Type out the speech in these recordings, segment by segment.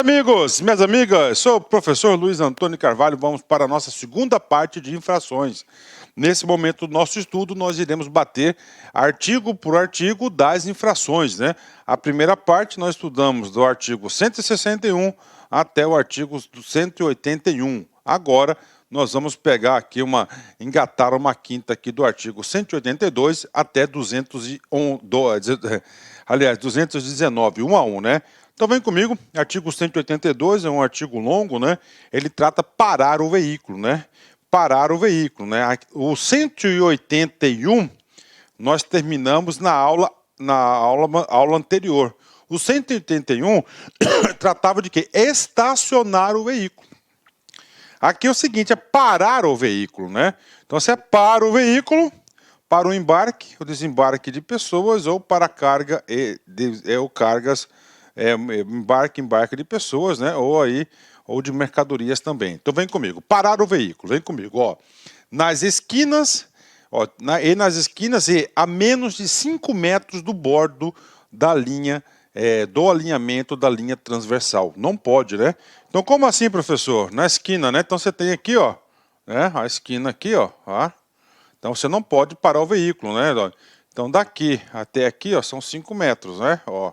Amigos, minhas amigas, sou o professor Luiz Antônio Carvalho, vamos para a nossa segunda parte de infrações. Nesse momento do nosso estudo, nós iremos bater artigo por artigo das infrações, né? A primeira parte nós estudamos do artigo 161 até o artigo 181. Agora, nós vamos pegar aqui engatar uma quinta aqui do artigo 182 até 219, 1 a 1, né? Então vem comigo, artigo 182 é um artigo longo, né? Ele trata parar o veículo, né? Parar o veículo, né? O 181 nós terminamos na aula anterior. O 181 tratava de quê? Estacionar o veículo. Aqui é o seguinte, é parar o veículo, né? Então você para o veículo para o embarque, o desembarque de pessoas ou para carga ou cargas, embarque de pessoas, né? Ou de mercadorias também. Então vem comigo, parar o veículo, vem comigo, ó. Nas esquinas, nas esquinas e a menos de 5 metros do bordo da linha, do alinhamento da linha transversal. Não pode, né? Então como assim, professor? Na esquina, né? Então você tem aqui, ó, né? A esquina aqui, ó. Então você não pode parar o veículo, né? Então daqui até aqui, ó, são 5 metros, né? Ó.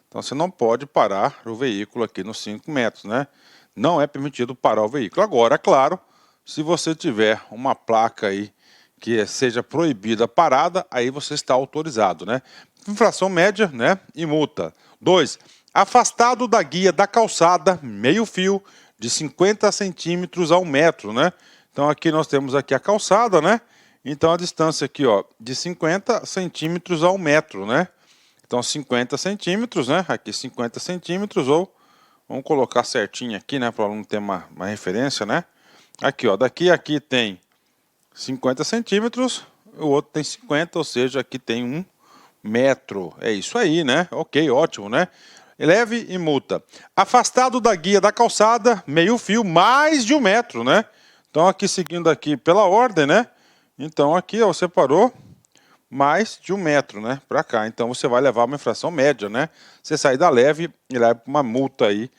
Então você não pode parar o veículo aqui nos 5 metros, né? Não é permitido parar o veículo. Agora, claro, se você tiver uma placa aí que seja proibida a parada, aí você está autorizado, né? Infração média, né? E multa. 2. Afastado da guia da calçada, meio fio, de 50 centímetros a 1 metro, né? Então aqui nós temos aqui a calçada, né? Então a distância aqui, ó, de 50 centímetros a 1 metro, né? Então 50 centímetros, né? Aqui 50 centímetros, ou vamos colocar certinho aqui, né? Para o aluno ter uma referência, né? Aqui, ó, daqui a aqui tem 50 centímetros, o outro tem 50, ou seja, aqui tem 1 metro. É isso aí, né? Ok, ótimo, né? Leve e multa. Afastado da guia da calçada, meio fio, mais de 1 metro, né? Então aqui, seguindo aqui pela ordem, né? Então aqui, ó, você parou mais de 1 metro, né? Para cá. Então você vai levar uma infração média, né? Você sai da leve e leva uma multa aí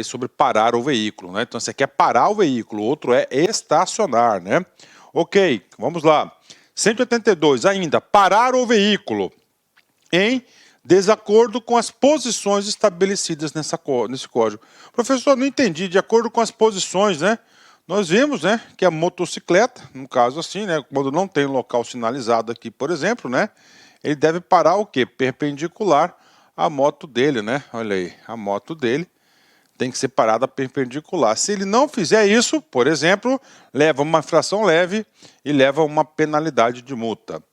sobre parar o veículo, né? Então você quer parar o veículo, outro é estacionar, né? Ok, vamos lá. 182 ainda, parar o veículo em desacordo com as posições estabelecidas nesse código. Professor, não entendi, de acordo com as posições, né? Nós vimos, né, que a motocicleta, no caso assim, né, quando não tem local sinalizado aqui, por exemplo, né, ele deve parar o quê? Perpendicular à moto dele, né? Olha aí, a moto dele tem que ser parada perpendicular. Se ele não fizer isso, por exemplo, leva uma infração leve e leva uma penalidade de multa.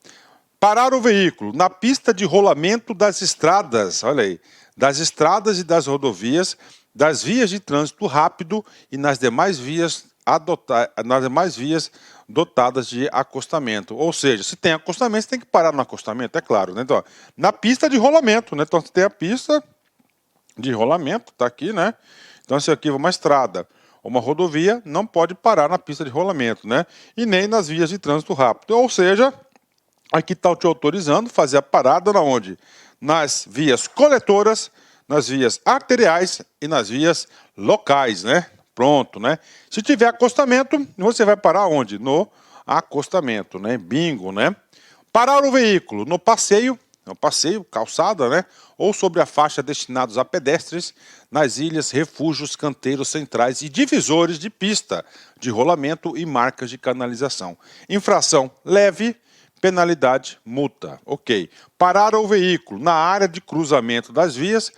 Parar o veículo na pista de rolamento das estradas, olha aí, das estradas e das rodovias, das vias de trânsito rápido e nas demais vias dotadas de acostamento. Ou seja, se tem acostamento, você tem que parar no acostamento, é claro, né? Então, na pista de rolamento, né? Então, você tem a pista de rolamento, tá aqui, né? Então, se aqui é uma estrada ou uma rodovia, não pode parar na pista de rolamento, né? E nem nas vias de trânsito rápido. Ou seja, aqui está te autorizando a fazer a parada na onde? Nas vias coletoras, nas vias arteriais e nas vias locais, né? Pronto, né? Se tiver acostamento, você vai parar onde? No acostamento, né? Bingo, né? Parar o veículo no passeio, calçada, né? Ou sobre a faixa destinados a pedestres, nas ilhas, refúgios, canteiros centrais e divisores de pista, de rolamento e marcas de canalização. Infração leve, penalidade, multa. Ok. Parar o veículo na área de cruzamento das vias,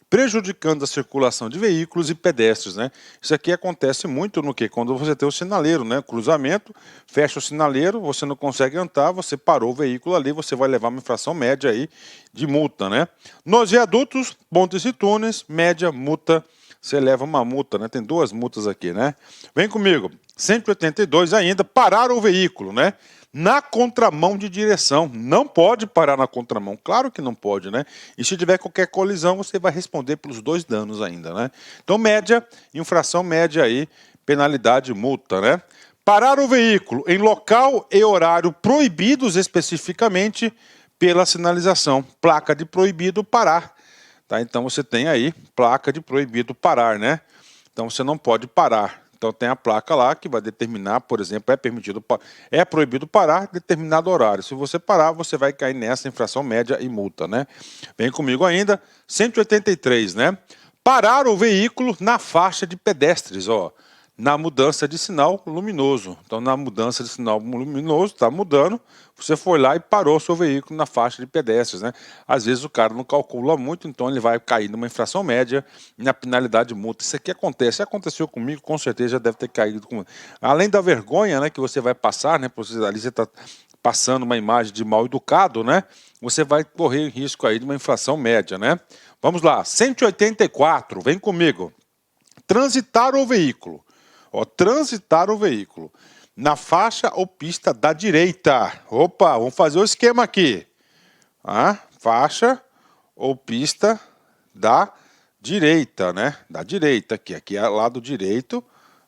prejudicando a circulação de veículos e pedestres, né? Isso aqui acontece muito no quê? Quando você tem o sinaleiro, né? Cruzamento, fecha o sinaleiro, você não consegue andar, você parou o veículo ali, você vai levar uma infração média aí de multa, né? Nos viadutos, pontes e túneis, média, multa, você leva uma multa, né? Tem 2 multas aqui, né? Vem comigo. 182 ainda, parar o veículo, né? Na contramão de direção. Não pode parar na contramão. Claro que não pode, né? E se tiver qualquer colisão, você vai responder pelos 2 danos ainda, né? Então, média, infração média aí, penalidade, multa, né? Parar o veículo em local e horário proibidos especificamente pela sinalização. Placa de proibido parar Tá? Então você tem aí placa de proibido parar, né? Então você não pode parar. Então tem a placa lá que vai determinar, por exemplo, é proibido parar em determinado horário. Se você parar, você vai cair nessa infração média e multa, né? Vem comigo ainda, 183, né? Parar o veículo na faixa de pedestres, ó, na mudança de sinal luminoso. Então na mudança de sinal luminoso, está mudando, você foi lá e parou o seu veículo na faixa de pedestres, né? Às vezes o cara não calcula muito, então ele vai cair numa infração média e na penalidade de multa. Isso aqui acontece, aconteceu comigo, com certeza já deve ter caído. Além da vergonha, né, que você vai passar, né, ali você está passando uma imagem de mal educado, né? Você vai correr risco aí de uma infração média, né? Vamos lá, 184, vem comigo. Transitar o veículo. Ó, transitar o veículo na faixa ou pista da direita. Opa, vamos fazer o esquema aqui. Faixa ou pista da direita, né? Da direita aqui. Aqui é o lado direito,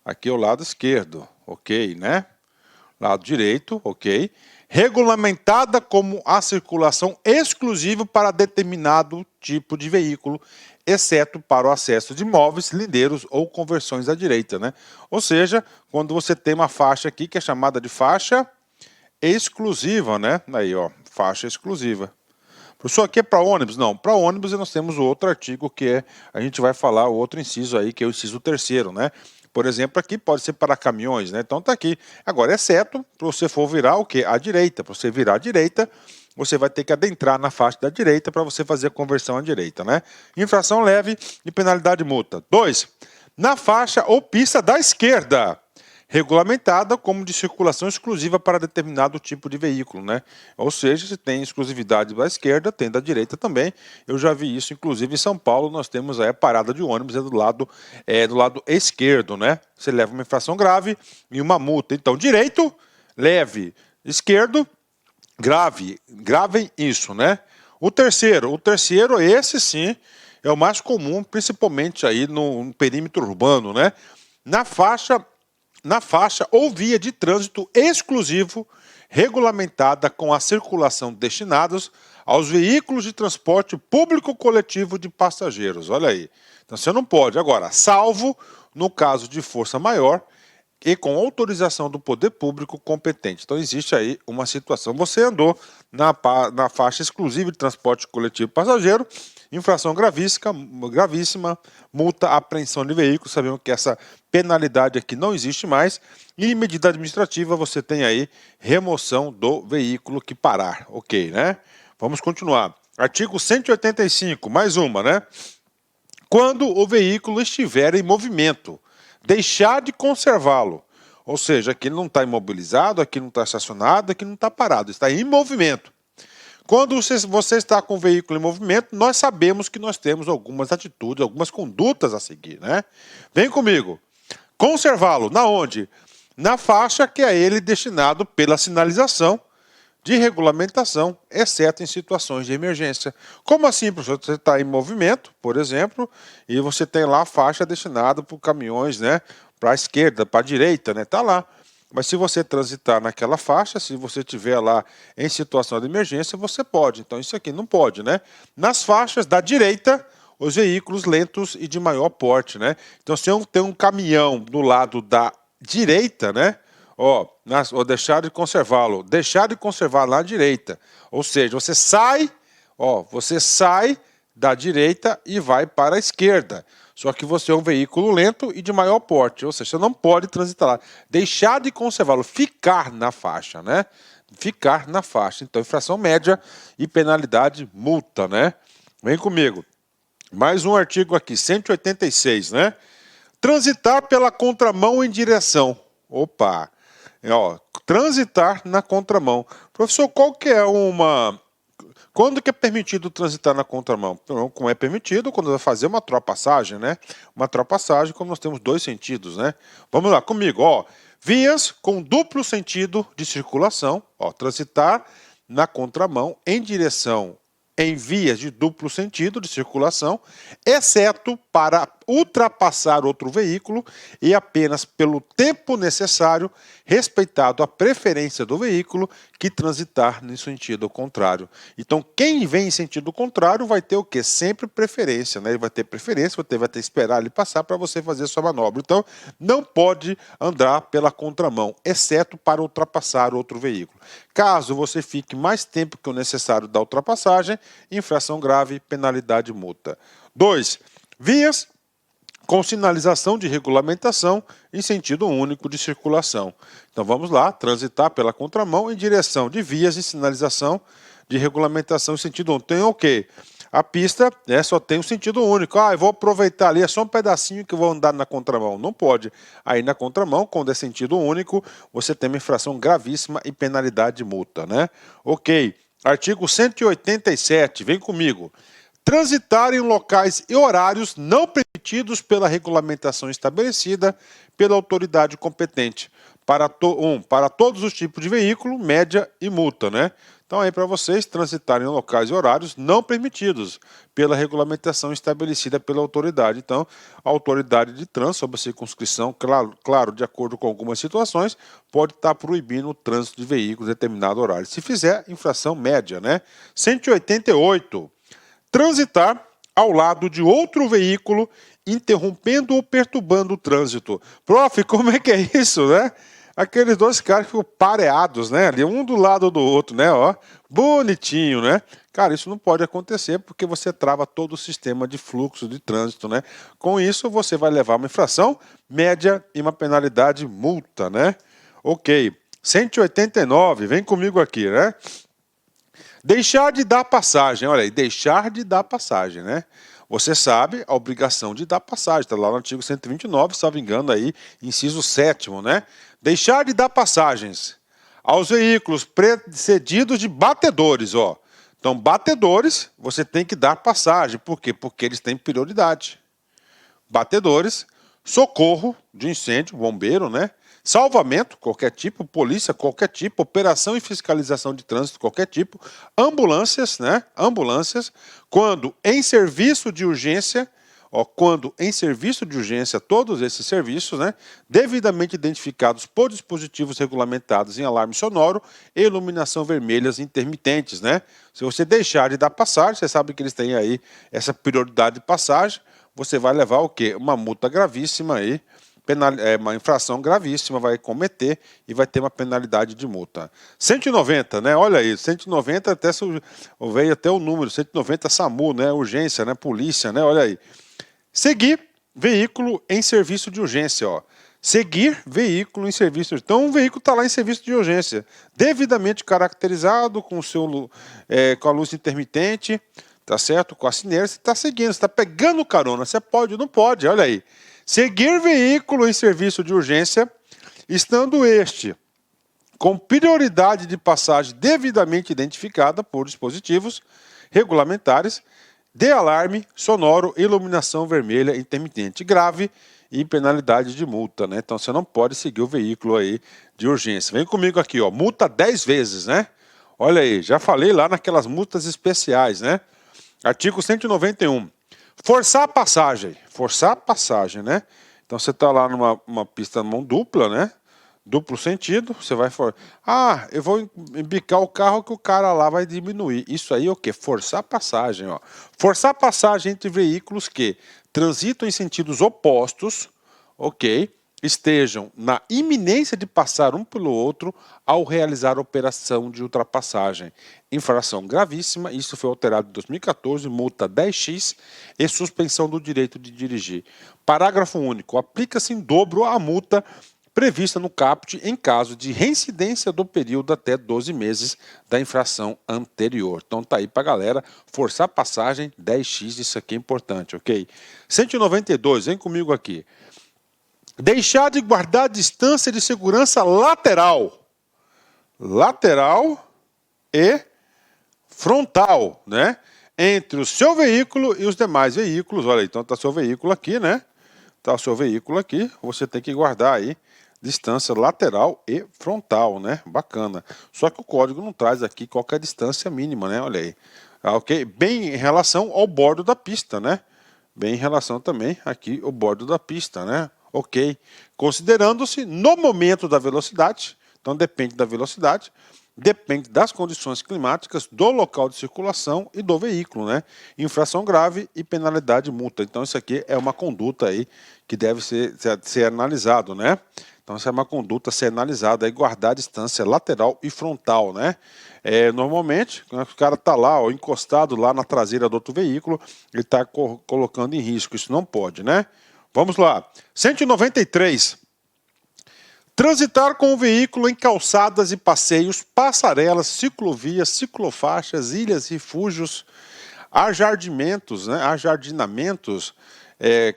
aqui é o lado esquerdo. Ok, né? Lado direito, ok. Regulamentada como a circulação exclusiva para determinado tipo de veículo, exceto para o acesso de móveis, lindeiros ou conversões à direita, né? Ou seja, quando você tem uma faixa aqui que é chamada de faixa exclusiva, né? Aí, ó, faixa exclusiva. Professor, aqui é para ônibus? Não, para ônibus nós temos o outro artigo que é, a gente vai falar o outro inciso aí, que é o inciso 3º, né? Por exemplo, aqui pode ser para caminhões, né? Então tá aqui. Agora, exceto para você for virar o quê? À direita. Para você virar à direita, você vai ter que adentrar na faixa da direita para você fazer a conversão à direita, né? Infração leve e penalidade multa. 2. Na faixa ou pista da esquerda, regulamentada como de circulação exclusiva para determinado tipo de veículo, né? Ou seja, se tem exclusividade da esquerda, tem da direita também. Eu já vi isso, inclusive em São Paulo, nós temos aí a parada de ônibus do lado esquerdo, né? Você leva uma infração grave e uma multa. Então, direito, leve, esquerdo, grave. Gravem isso, né? O terceiro, esse sim, é o mais comum, principalmente aí no perímetro urbano, né? Na faixa ou via de trânsito exclusivo regulamentada com a circulação destinados aos veículos de transporte público coletivo de passageiros. Olha aí. Então você não pode. Agora, salvo no caso de força maior e com autorização do poder público competente. Então existe aí uma situação. Você andou na faixa exclusiva de transporte coletivo passageiro, infração gravíssima, multa, apreensão de veículo. Sabemos que essa penalidade aqui não existe mais. E em medida administrativa você tem aí remoção do veículo que parar. Ok, né? Vamos continuar. Artigo 185, mais uma, né? Quando o veículo estiver em movimento, deixar de conservá-lo. Ou seja, aqui não está imobilizado, aqui não está estacionado, aqui não está parado, está em movimento. Quando você está com o veículo em movimento, nós sabemos que nós temos algumas atitudes, algumas condutas a seguir, né? Vem comigo. Conservá-lo, na onde? Na faixa que é ele destinado pela sinalização de regulamentação, exceto em situações de emergência. Como assim, professor? Você está em movimento, por exemplo, e você tem lá a faixa destinada para caminhões, né? Para a esquerda, para a direita, né? Está lá. Mas se você transitar naquela faixa, se você estiver lá em situação de emergência, você pode. Então isso aqui não pode, né? Nas faixas da direita, os veículos lentos e de maior porte, né? Então se eu tenho um caminhão do lado da direita, né? Ó, deixar de conservá-lo. Deixar de conservar lá à direita. Ou seja, você sai da direita e vai para a esquerda. Só que você é um veículo lento e de maior porte, ou seja, você não pode transitar lá. Deixar de conservá-lo, ficar na faixa, né? Ficar na faixa. Então, infração média e penalidade multa, né? Vem comigo. Mais um artigo aqui, 186, né? Transitar pela contramão em direção. Opa! Ó, transitar na contramão. Professor, qual que é uma... Quando que é permitido transitar na contramão? Como é permitido quando vai fazer uma ultrapassagem, né? Uma ultrapassagem quando nós temos dois sentidos, né? Vamos lá, comigo, ó. Vias com duplo sentido de circulação, ó, transitar na contramão em direção em vias de duplo sentido de circulação, exceto para ultrapassar outro veículo e apenas pelo tempo necessário, respeitado a preferência do veículo que transitar no sentido contrário. Então, quem vem em sentido contrário vai ter o quê? Sempre preferência, né? Ele vai ter preferência, vai ter que esperar ele passar para você fazer sua manobra. Então, não pode andar pela contramão, exceto para ultrapassar outro veículo. Caso você fique mais tempo que o necessário da ultrapassagem, infração grave, penalidade multa. 2. Vias com sinalização de regulamentação em sentido único de circulação. Então vamos lá, transitar pela contramão em direção de vias de sinalização de regulamentação em sentido único. Tem o quê? A pista só tem um sentido único. Eu vou aproveitar ali, é só um pedacinho que eu vou andar na contramão. Não pode. Aí na contramão, quando é sentido único, você tem uma infração gravíssima e penalidade de multa, né? Ok. Artigo 187, vem comigo. Transitar em locais e horários não permitidos pela regulamentação estabelecida pela autoridade competente. Para todos os tipos de veículo, média e multa, né? Então aí para vocês transitarem em locais e horários não permitidos pela regulamentação estabelecida pela autoridade. Então, a autoridade de trânsito, sob a circunscrição, claro, de acordo com algumas situações, pode estar proibindo o trânsito de veículos em determinado horário. Se fizer, infração média, né? 188. Transitar ao lado de outro veículo, interrompendo ou perturbando o trânsito. Prof, como é que é isso, né? Aqueles dois caras ficam pareados, né? Ali, um do lado do outro, né? Ó, bonitinho, né? Cara, isso não pode acontecer porque você trava todo o sistema de fluxo de trânsito, né? Com isso, você vai levar uma infração média e uma penalidade multa, né? Ok. 189, vem comigo aqui, né? Deixar de dar passagem, olha aí, deixar de dar passagem, né? Você sabe a obrigação de dar passagem, está lá no artigo 129, se não me engano aí, inciso 7º, né? Deixar de dar passagens aos veículos precedidos de batedores, ó. Então, batedores, você tem que dar passagem, por quê? Porque eles têm prioridade. Batedores, socorro de incêndio, bombeiro, né? Salvamento, qualquer tipo, polícia, qualquer tipo, operação e fiscalização de trânsito, qualquer tipo, ambulâncias, né? Ambulâncias, quando em serviço de urgência, todos esses serviços, né, devidamente identificados por dispositivos regulamentados em alarme sonoro e iluminação vermelhas intermitentes, né? Se você deixar de dar passagem, você sabe que eles têm aí essa prioridade de passagem, você vai levar o quê? Uma multa gravíssima aí, uma infração gravíssima vai cometer e vai ter uma penalidade de multa. 190, né? Olha aí, 190 veio até o número, 190 SAMU, né? Urgência, né? Polícia, né? Olha aí. Seguir veículo em serviço de urgência, ó. Seguir veículo em serviço de urgência. Então, um veículo está lá em serviço de urgência, devidamente caracterizado, com a luz intermitente, tá certo? Com a sineta, você está seguindo, você está pegando carona. Você pode ou não pode, olha aí. Seguir veículo em serviço de urgência, estando este com prioridade de passagem devidamente identificada por dispositivos regulamentares de alarme sonoro, iluminação vermelha intermitente grave e penalidade de multa, né? Então você não pode seguir o veículo aí de urgência. Vem comigo aqui, ó, multa 10 vezes, né? Olha aí, já falei lá naquelas multas especiais, né? Artigo 191. Forçar a passagem, né? Então você está lá numa pista mão dupla, né? Duplo sentido, você vai eu vou embicar o carro que o cara lá vai diminuir. Isso aí é o quê? Forçar a passagem, ó. Forçar a passagem entre veículos que transitam em sentidos opostos, ok? Estejam na iminência de passar um pelo outro ao realizar a operação de ultrapassagem. Infração gravíssima, isso foi alterado em 2014, multa 10x e suspensão do direito de dirigir. Parágrafo único, aplica-se em dobro a multa prevista no caput em caso de reincidência do período até 12 meses da infração anterior. Então tá aí pra galera, forçar a passagem 10x, isso aqui é importante, ok? 192, vem comigo aqui. Deixar de guardar distância de segurança lateral e frontal, né? Entre o seu veículo e os demais veículos. Olha aí, então tá seu veículo aqui, né? Tá o seu veículo aqui, você tem que guardar aí distância lateral e frontal, né? Bacana. Só que o código não traz aqui qualquer distância mínima, né? Olha aí. Ok? Bem em relação ao bordo da pista, né? bem em relação também aqui ao bordo da pista, né? Ok. Considerando-se no momento da velocidade, então depende da velocidade, depende das condições climáticas, do local de circulação e do veículo, né? Infração grave e penalidade multa. Então isso aqui é uma conduta aí que deve ser analisado, né? Então essa é uma conduta a ser analisada, aí guardar a distância lateral e frontal, né? Normalmente, quando o cara está lá, ó, encostado lá na traseira do outro veículo, ele está colocando em risco. Isso não pode, né? Vamos lá. 193. Transitar com o veículo em calçadas e passeios, passarelas, ciclovias, ciclofaixas, ilhas, refúgios, ajardinamentos, né?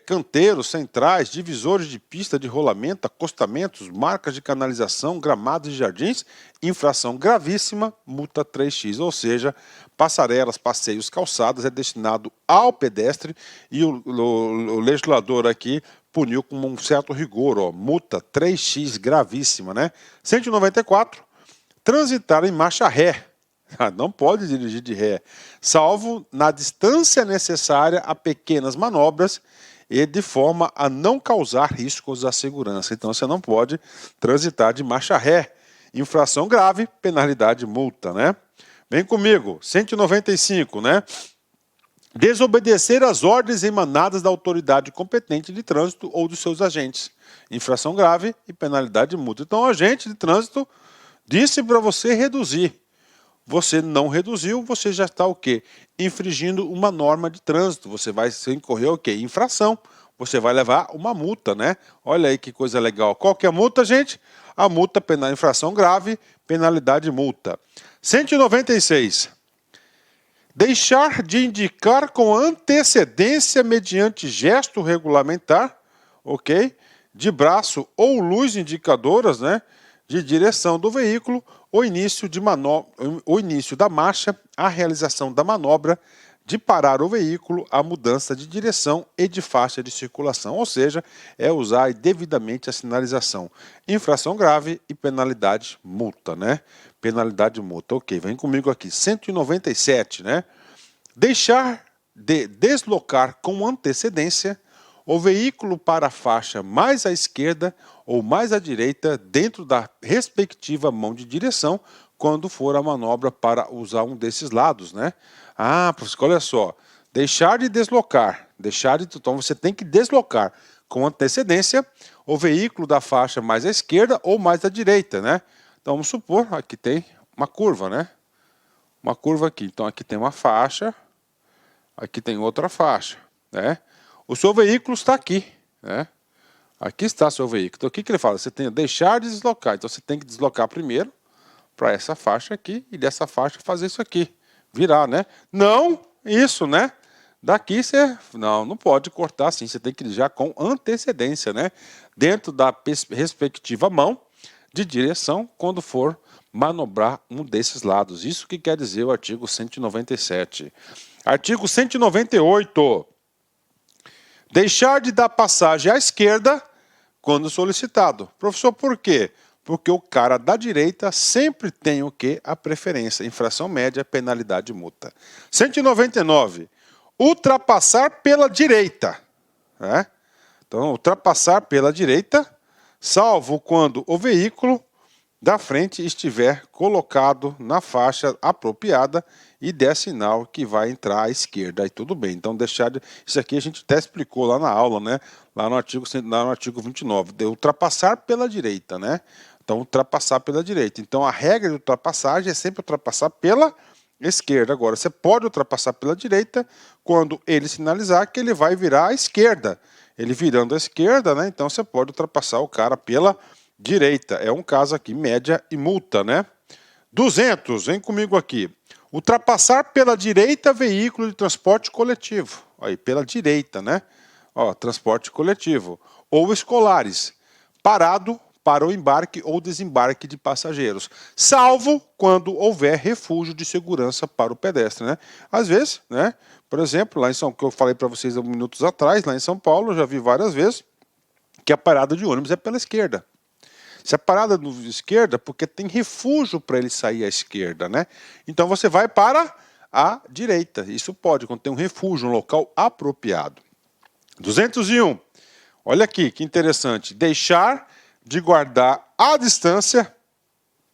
Canteiros centrais, divisores de pista de rolamento, acostamentos, marcas de canalização, gramados e jardins, infração gravíssima, multa 3x, ou seja, passarelas, passeios, calçadas é destinado ao pedestre e o legislador aqui puniu com um certo rigor, ó, multa 3x gravíssima, né? 194, transitar em marcha ré. Não pode dirigir de ré, salvo na distância necessária a pequenas manobras e de forma a não causar riscos à segurança. Então você não pode transitar de marcha ré. Infração grave, penalidade, multa, né? Vem comigo, 195, né? Desobedecer às ordens emanadas da autoridade competente de trânsito ou dos seus agentes. Infração grave e penalidade, multa. Então o agente de trânsito disse para você reduzir. Você não reduziu, você já está o quê? Infringindo uma norma de trânsito. Você vai incorrer o quê? Infração. Você vai levar uma multa, né? Olha aí que coisa legal. Qual que é a multa, gente? A multa penal, infração grave, penalidade multa. 196. Deixar de indicar com antecedência mediante gesto regulamentar, ok? De braço ou luz indicadoras, né? De direção do veículo, o início da marcha, a realização da manobra, de parar o veículo, a mudança de direção e de faixa de circulação, ou seja, é usar devidamente a sinalização. Infração grave e penalidade multa, né? Penalidade multa, ok, vem comigo aqui, 197, né? Deixar de deslocar com antecedência o veículo para a faixa mais à esquerda ou mais à direita dentro da respectiva mão de direção quando for a manobra para usar um desses lados, né? Professor, olha só, deixar de deslocar, então você tem que deslocar com antecedência o veículo da faixa mais à esquerda ou mais à direita, né? Então vamos supor, aqui tem uma curva, né? Uma curva aqui, então aqui tem uma faixa, aqui tem outra faixa, né? O seu veículo está aqui, né? Aqui está seu veículo. Então o que ele fala? Você tem que deixar de deslocar. Então você tem que deslocar primeiro para essa faixa aqui e dessa faixa fazer isso aqui. Virar, né? Não, isso, né? Daqui você... Não pode cortar assim. Você tem que ir já com antecedência, né? Dentro da respectiva mão de direção quando for manobrar um desses lados. Isso que quer dizer o artigo 197. Artigo 198. Deixar de dar passagem à esquerda quando solicitado. Professor, por quê? Porque o cara da direita sempre tem o quê? A preferência. Infração média, penalidade multa. 199. Ultrapassar pela direita. Né? Então, ultrapassar pela direita, salvo quando o veículo da frente estiver colocado na faixa apropriada e der sinal que vai entrar à esquerda, aí tudo bem. Então isso aqui a gente até explicou lá na aula, né? Lá no artigo 29, de ultrapassar pela direita, né? Então ultrapassar pela direita. Então a regra de ultrapassagem é sempre ultrapassar pela esquerda. Agora você pode ultrapassar pela direita quando ele sinalizar que ele vai virar à esquerda. Ele virando à esquerda, né? Então você pode ultrapassar o cara pela direita. É um caso aqui, média e multa, né? 200, vem comigo aqui. Ultrapassar pela direita veículo de transporte coletivo. Aí, pela direita, né? Ó, transporte coletivo. Ou escolares. Parado para o embarque ou desembarque de passageiros. Salvo quando houver refúgio de segurança para o pedestre, né? Às vezes, né? Por exemplo, lá em São Paulo, que eu falei para vocês há minutos atrás, lá em São Paulo, eu já vi várias vezes que a parada de ônibus é pela esquerda. Se a parada na esquerda, porque tem refúgio para ele sair à esquerda, né? Então você vai para a direita. Isso pode, quando tem um refúgio, um local apropriado. 201. Olha aqui, que interessante. Deixar de guardar a distância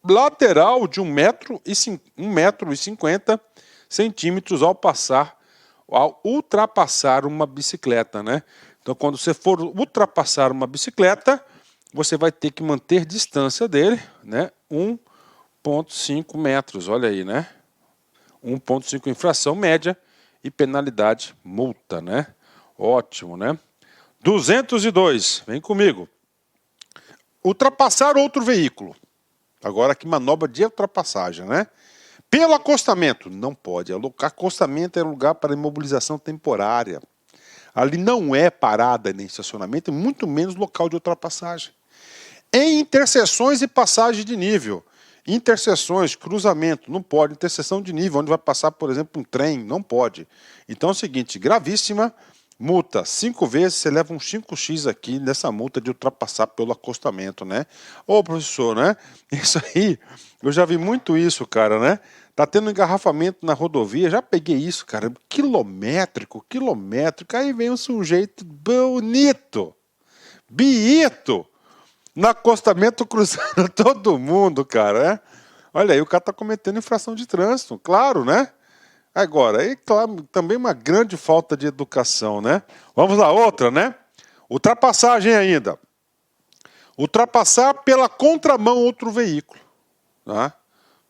lateral de 1,50 m ao ultrapassar uma bicicleta, né? Então, quando você for ultrapassar uma bicicleta, você vai ter que manter distância dele, né? 1,5 metros, olha aí, né? 1,5 infração média e penalidade multa, né? Ótimo, né? 202, vem comigo. Ultrapassar outro veículo. Agora aqui manobra de ultrapassagem, né? Pelo acostamento, não pode. Acostamento é lugar para imobilização temporária. Ali não é parada nem estacionamento, muito menos local de ultrapassagem. Em interseções e passagem de nível. Interseções, cruzamento, não pode. Interseção de nível, onde vai passar, por exemplo, um trem, não pode. Então é o seguinte, gravíssima, multa 5 vezes, você leva um 5x aqui nessa multa de ultrapassar pelo acostamento, né? Ô, professor, né? Isso aí, eu já vi muito isso, cara, né? Tá tendo engarrafamento na rodovia, já peguei isso, cara, quilométrico, aí vem um sujeito bonito, biito, no acostamento cruzando todo mundo, cara, né? Olha aí, o cara tá cometendo infração de trânsito, claro, né? Agora, aí, claro, também uma grande falta de educação, né? Vamos lá, outra, né? Ultrapassagem ainda. Ultrapassar pela contramão outro veículo, tá?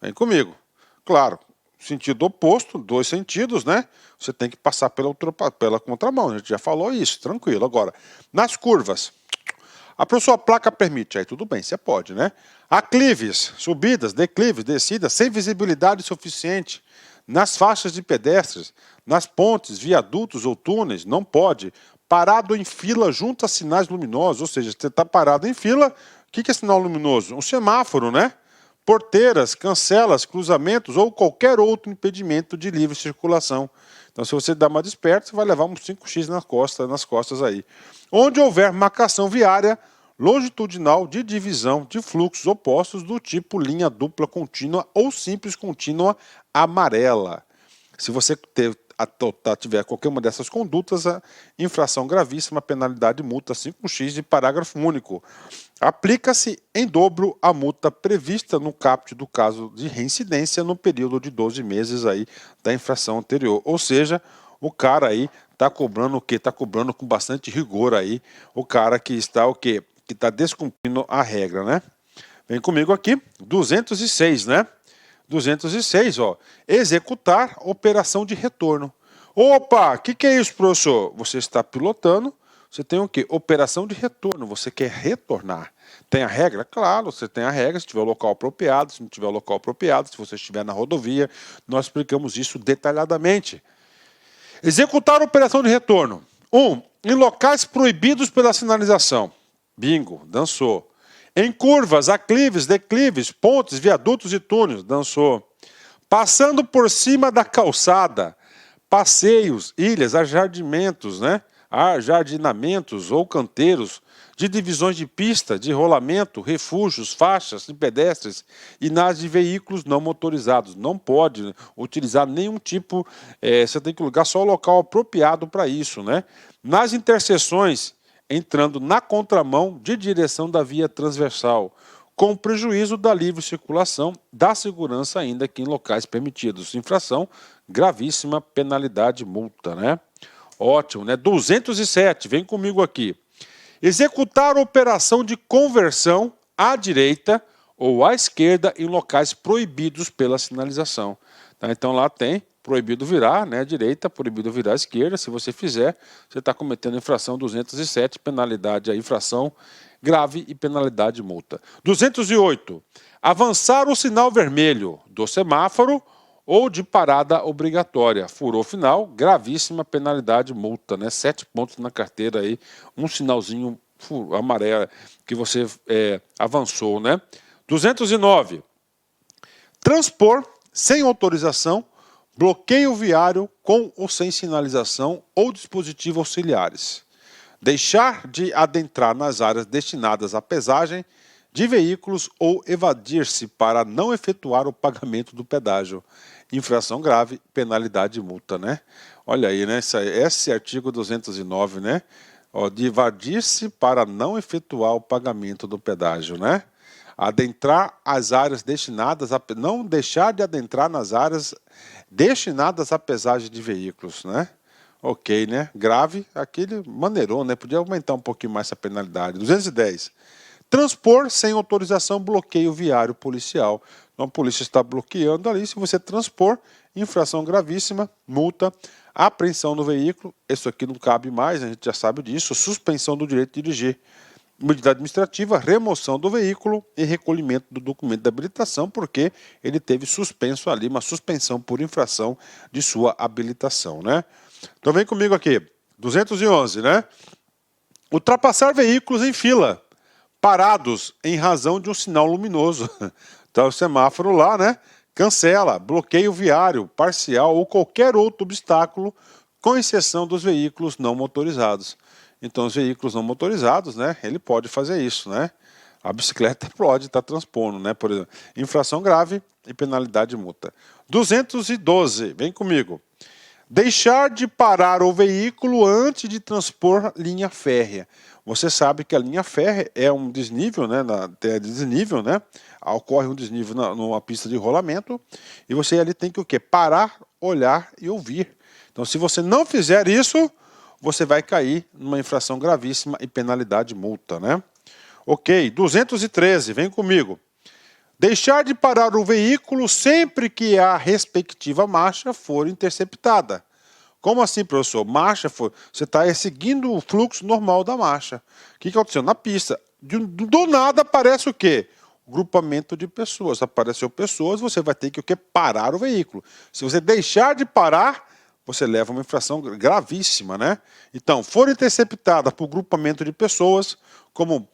Vem comigo. Claro, sentido oposto, 2 sentidos, né? Você tem que passar pela contramão, a gente já falou isso, tranquilo. Agora, nas curvas, a sua placa permite, aí tudo bem, você pode, né? Aclives, subidas, declives, descidas, sem visibilidade suficiente, nas faixas de pedestres, nas pontes, viadutos ou túneis, não pode. Parado em fila junto a sinais luminosos, ou seja, você está parado em fila, o que é sinal luminoso? Um semáforo, né? Porteiras, cancelas, cruzamentos ou qualquer outro impedimento de livre circulação. Então, se você dá uma desperta, você vai levar uns 5x nas costas aí. Onde houver marcação viária longitudinal de divisão de fluxos opostos do tipo linha dupla contínua ou simples contínua amarela. Se você tiver qualquer uma dessas condutas, a infração gravíssima, penalidade multa 5x de parágrafo único. Aplica-se em dobro a multa prevista no caput do caso de reincidência no período de 12 meses aí da infração anterior. Ou seja, o cara aí está cobrando o quê? Está cobrando com bastante rigor aí o cara que está o quê? Que está descumprindo a regra, né? Vem comigo aqui, 206, né? 206, ó, executar operação de retorno. Opa, o que é isso, professor? Você está pilotando, você tem o quê? Operação de retorno, você quer retornar. Tem a regra? Claro, você tem a regra, se tiver o local apropriado, se não tiver o local apropriado, se você estiver na rodovia, nós explicamos isso detalhadamente. Executar operação de retorno. 1. Em locais proibidos pela sinalização. Bingo, dançou. Em curvas, aclives, declives, pontes, viadutos e túneis, dançou. Passando por cima da calçada, passeios, ilhas, ajardinamentos, né? Jardinamentos ou canteiros, de divisões de pista, de rolamento, refúgios, faixas de pedestres e nas de veículos não motorizados. Não pode utilizar nenhum tipo, você tem que alugar só o local apropriado para isso, né? Nas interseções, entrando na contramão de direção da via transversal, com prejuízo da livre circulação, da segurança ainda que em locais permitidos. Infração, gravíssima, penalidade, multa, né? Ótimo, né? 207, vem comigo aqui. Executar operação de conversão à direita ou à esquerda em locais proibidos pela sinalização. Tá? Então lá tem proibido virar, né, à direita, proibido virar à esquerda. Se você fizer, você está cometendo infração 207, penalidade, a infração grave e penalidade multa. 208. Avançar o sinal vermelho do semáforo ou de parada obrigatória. Furou final, gravíssima penalidade multa, né? 7 pontos na carteira aí, um sinalzinho amarelo que você avançou, né? 209. Transpor sem autorização bloqueio viário com ou sem sinalização ou dispositivo auxiliares. Deixar de adentrar nas áreas destinadas à pesagem de veículos ou evadir-se para não efetuar o pagamento do pedágio. Infração grave, penalidade e multa, né? Olha aí, né? Esse artigo 209, né? Ó, de evadir-se para não efetuar o pagamento do pedágio, né? Adentrar as áreas destinadas a... Não deixar de adentrar nas áreas destinadas à pesagem de veículos, né? Ok, né? Grave, aquele maneirou, né? Podia aumentar um pouquinho mais essa penalidade. 210. Transpor sem autorização, bloqueio viário policial. Então a polícia está bloqueando ali. Se você transpor, infração gravíssima, multa, apreensão do veículo. Isso aqui não cabe mais, a gente já sabe disso. Suspensão do direito de dirigir. Medida administrativa, remoção do veículo e recolhimento do documento de habilitação, porque ele teve suspenso ali, uma suspensão por infração de sua habilitação, né? Então vem comigo aqui, 211, né? Ultrapassar veículos em fila, parados em razão de um sinal luminoso. Então o semáforo lá, né? Cancela, bloqueio viário, parcial ou qualquer outro obstáculo, com exceção dos veículos não motorizados. Então os veículos não motorizados, né? Ele pode fazer isso, né? A bicicleta pode estar transpondo, né? Por exemplo, infração grave e penalidade de multa. 212, vem comigo. Deixar de parar o veículo antes de transpor linha férrea. Você sabe que a linha férrea é um desnível, né? É desnível, né? Ocorre um desnível numa pista de rolamento e você ali tem que o quê? Parar, olhar e ouvir. Então, se você não fizer isso, você vai cair numa infração gravíssima e penalidade multa, né? Ok, 213, vem comigo. Deixar de parar o veículo sempre que a respectiva marcha for interceptada. Como assim, professor? Marcha, você está seguindo o fluxo normal da marcha. O que aconteceu? Na pista, do nada aparece o quê? Grupamento de pessoas. Apareceu pessoas, você vai ter que o quê? Parar o veículo. Se você deixar de parar, você leva uma infração gravíssima, né? Então, for interceptada por grupamento de pessoas, como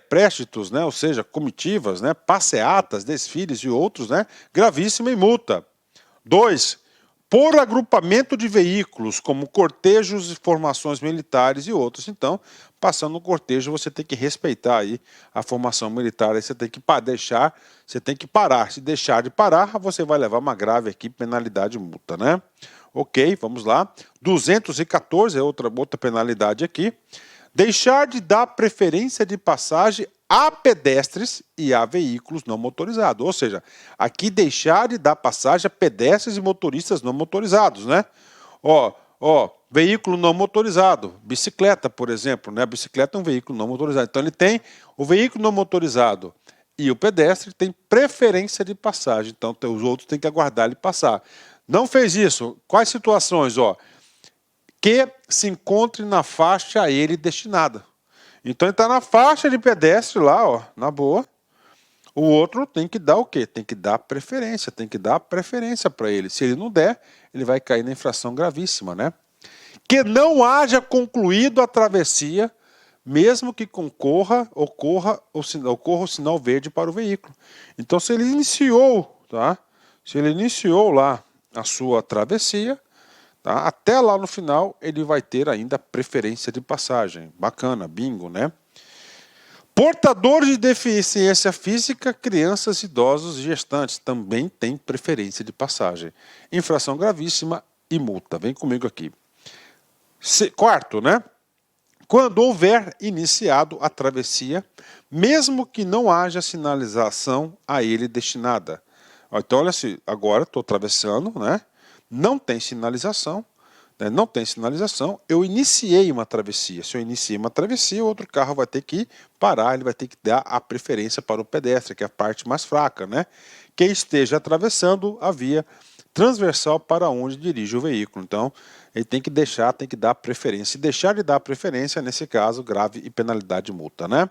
préstitos, né? Ou seja, comitivas, né? Passeatas, desfiles e outros, né? Gravíssima e multa. 2. Por agrupamento de veículos, como cortejos e formações militares e outros. Então, passando no cortejo, você tem que respeitar aí a formação militar, aí você tem que deixar, você tem que parar. Se deixar de parar, você vai levar uma grave aqui, penalidade e multa, né? Ok, vamos lá. 214 é outra penalidade aqui. Deixar de dar preferência de passagem a pedestres e a veículos não motorizados. Ou seja, aqui deixar de dar passagem a pedestres e motoristas não motorizados, né? Veículo não motorizado, bicicleta, por exemplo, né? A bicicleta é um veículo não motorizado. Então ele tem o veículo não motorizado e o pedestre tem preferência de passagem. Então os outros têm que aguardar ele passar. Não fez isso. Quais situações? Que se encontre na faixa a ele destinada. Então ele está na faixa de pedestre lá, na boa. O outro tem que dar o quê? Tem que dar preferência, para ele. Se ele não der, ele vai cair na infração gravíssima, né? Que não haja concluído a travessia, mesmo que ocorra o sinal verde para o veículo. Então, se ele iniciou, tá? Se ele iniciou lá a sua travessia, tá? Até lá no final ele vai ter ainda preferência de passagem. Bacana, bingo, né? Portadores de deficiência física, crianças, idosos e gestantes também têm preferência de passagem. Infração gravíssima e multa. Vem comigo aqui. Quarto, né? Quando houver iniciado a travessia, mesmo que não haja sinalização a ele destinada. Então, olha, agora estou atravessando, né? Não tem sinalização, né? Não tem sinalização, eu iniciei uma travessia. Se eu iniciei uma travessia, o outro carro vai ter que parar, ele vai ter que dar a preferência para o pedestre, que é a parte mais fraca, né? Que esteja atravessando a via transversal para onde dirige o veículo. Então, ele tem que dar preferência. Se deixar de dar preferência, nesse caso, grave e penalidade de multa, né?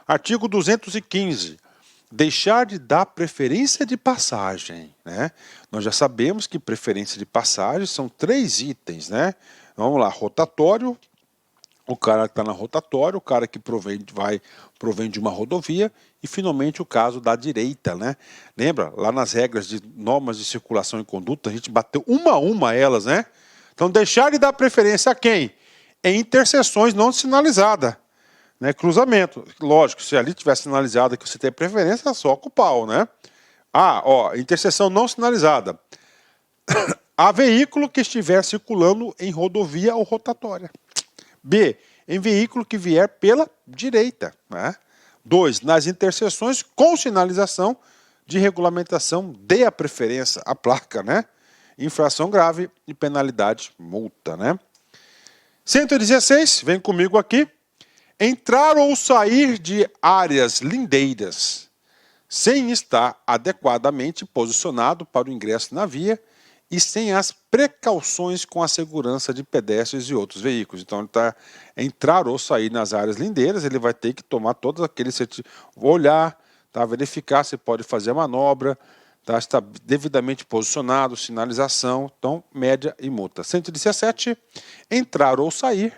Artigo 215. Deixar de dar preferência de passagem, né? Nós já sabemos que preferência de passagem são 3 itens, né? Vamos lá, rotatório, o cara que está na rotatória, o cara que provém de uma rodovia e, finalmente, o caso da direita, né? Lembra? Lá nas regras de normas de circulação e conduta, a gente bateu uma a uma elas, né? Então, deixar de dar preferência a quem? Em interseções não sinalizadas. né? Cruzamento. Lógico, se ali tiver sinalizado que você tem preferência, é só com o pau, né? Ah, ó, interseção não sinalizada. Há veículo que estiver circulando em rodovia ou rotatória. B, em veículo que vier pela direita, né? 2, nas interseções com sinalização de regulamentação, dê a preferência à placa, né? Infração grave e penalidade, multa, né? 116, vem comigo aqui. Entrar ou sair de áreas lindeiras sem estar adequadamente posicionado para o ingresso na via e sem as precauções com a segurança de pedestres e outros veículos. Então, ele está entrar ou sair nas áreas lindeiras, ele vai ter que tomar todos aqueles, olhar, tá, verificar se pode fazer a manobra, tá, está devidamente posicionado, sinalização, então, média e multa. 117, entrar ou sair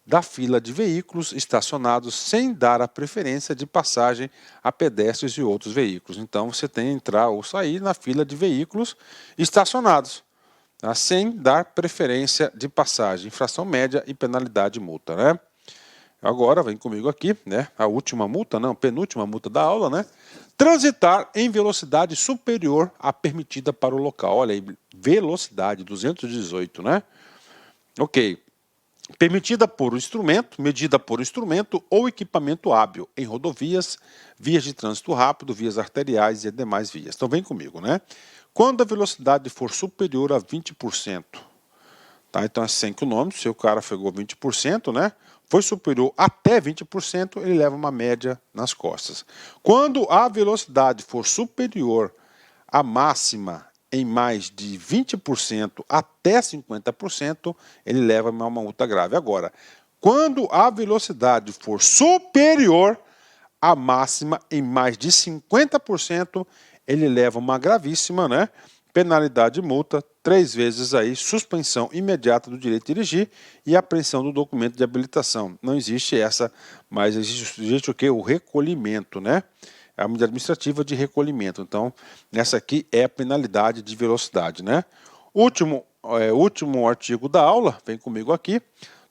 da fila de veículos estacionados sem dar a preferência de passagem a pedestres e outros veículos. Então, você tem que entrar ou sair na fila de veículos estacionados, tá? Sem dar preferência de passagem. Infração média e penalidade multa, né? Agora, vem comigo aqui, né? A última multa, não, penúltima multa da aula, né? Transitar em velocidade superior à permitida para o local. Olha aí, velocidade, 218, né? Ok. Permitida por instrumento, medida por instrumento ou equipamento hábil em rodovias, vias de trânsito rápido, vias arteriais e demais vias. Então vem comigo, né? Quando a velocidade for superior a 20%, tá? Então é 100 km, se o cara pegou 20%, né? Foi superior até 20%, ele leva uma média nas costas. Quando a velocidade for superior à máxima em mais de 20% até 50%, ele leva uma multa grave. Agora, quando a velocidade for superior à máxima em mais de 50%, ele leva uma gravíssima, né? Penalidade e multa, 3 vezes aí, suspensão imediata do direito de dirigir e apreensão do documento de habilitação. Não existe essa, mas existe o quê? O recolhimento, né? A medida administrativa de recolhimento. Então, essa aqui é a penalidade de velocidade, né? Último artigo da aula, vem comigo aqui,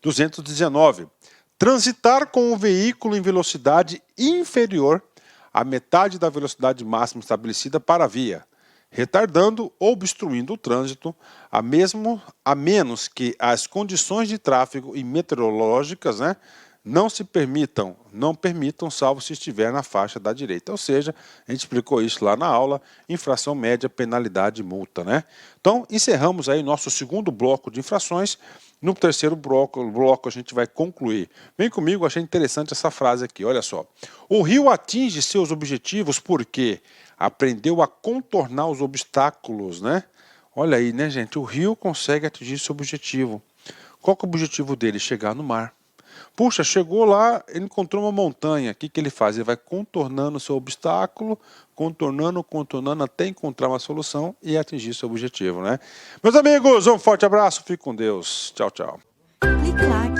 219. Transitar com o veículo em velocidade inferior à metade da velocidade máxima estabelecida para a via, retardando ou obstruindo o trânsito, a menos que as condições de tráfego e meteorológicas, né, não permitam, salvo se estiver na faixa da direita. Ou seja, a gente explicou isso lá na aula, infração média, penalidade e multa, né? Então, encerramos aí nosso segundo bloco de infrações. No terceiro bloco a gente vai concluir. Vem comigo, achei interessante essa frase aqui, olha só. O rio atinge seus objetivos porque aprendeu a contornar os obstáculos, né? Olha aí, né, gente? O rio consegue atingir seu objetivo. Qual que é o objetivo dele? Chegar no mar. Puxa, chegou lá, ele encontrou uma montanha. O que ele faz? Ele vai contornando o seu obstáculo, contornando, até encontrar uma solução e atingir seu objetivo, né? Meus amigos, um forte abraço, fique com Deus. Tchau, tchau. Clique like.